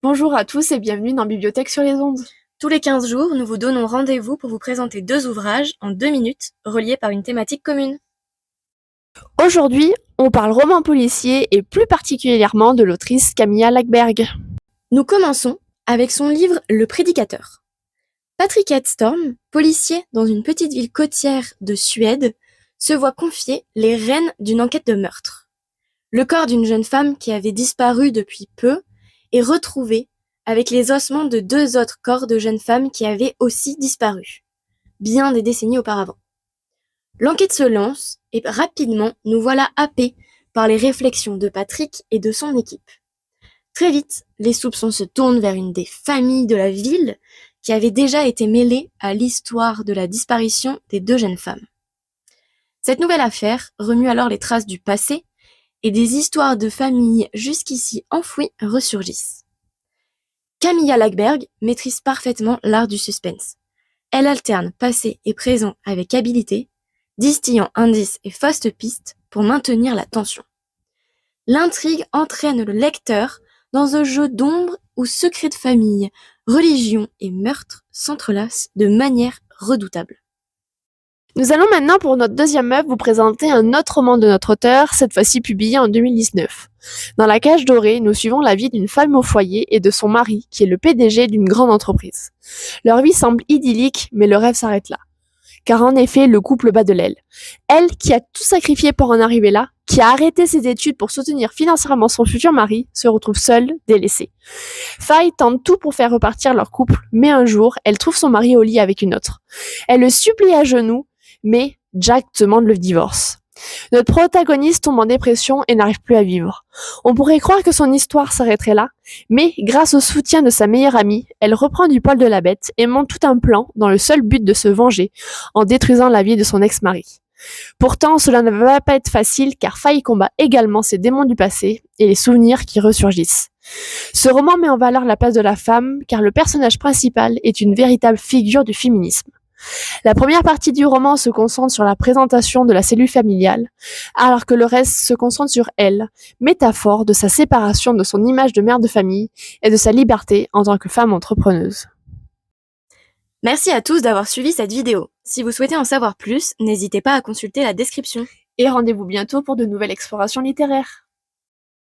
Bonjour à tous et bienvenue dans Bibliothèque sur les ondes. Tous les 15 jours, nous vous donnons rendez-vous pour vous présenter 2 ouvrages en 2 minutes, reliés par une thématique commune. Aujourd'hui, on parle roman policier et plus particulièrement de l'autrice Camilla Läckberg. Nous commençons avec son livre Le Prédicateur. Patrick Hedstorm, policier dans une petite ville côtière de Suède, se voit confier les rênes d'une enquête de meurtre. Le corps d'une jeune femme qui avait disparu depuis peu est retrouvé avec les ossements de 2 autres corps de jeunes femmes qui avaient aussi disparu, bien des décennies auparavant. L'enquête se lance et rapidement nous voilà happés par les réflexions de Patrick et de son équipe. Très vite, les soupçons se tournent vers une des familles de la ville qui avait déjà été mêlée à l'histoire de la disparition des 2 jeunes femmes. Cette nouvelle affaire remue alors les traces du passé et des histoires de familles jusqu'ici enfouies ressurgissent. Camilla Läckberg maîtrise parfaitement l'art du suspense. Elle alterne passé et présent avec habileté, distillant indices et fausses pistes pour maintenir la tension. L'intrigue entraîne le lecteur dans un jeu d'ombre où secrets de famille, religion et meurtre s'entrelacent de manière redoutable. Nous allons maintenant pour notre deuxième œuvre vous présenter un autre roman de notre auteur, cette fois-ci publié en 2019. Dans La Cage dorée, nous suivons la vie d'une femme au foyer et de son mari, qui est le PDG d'une grande entreprise. Leur vie semble idyllique, mais le rêve s'arrête là. Car en effet, le couple bat de l'aile. Elle, qui a tout sacrifié pour en arriver là, qui a arrêté ses études pour soutenir financièrement son futur mari, se retrouve seule, délaissée. Faye tente tout pour faire repartir leur couple, mais un jour, elle trouve son mari au lit avec une autre. Elle le supplie à genoux, mais Jack demande le divorce. Notre protagoniste tombe en dépression et n'arrive plus à vivre. On pourrait croire que son histoire s'arrêterait là, mais grâce au soutien de sa meilleure amie, elle reprend du poil de la bête et monte tout un plan dans le seul but de se venger en détruisant la vie de son ex-mari. Pourtant, cela ne va pas être facile car Faye combat également ses démons du passé et les souvenirs qui ressurgissent. Ce roman met en valeur la place de la femme car le personnage principal est une véritable figure du féminisme. La première partie du roman se concentre sur la présentation de la cellule familiale, alors que le reste se concentre sur elle, métaphore de sa séparation de son image de mère de famille et de sa liberté en tant que femme entrepreneuse. Merci à tous d'avoir suivi cette vidéo. Si vous souhaitez en savoir plus, n'hésitez pas à consulter la description. Et rendez-vous bientôt pour de nouvelles explorations littéraires.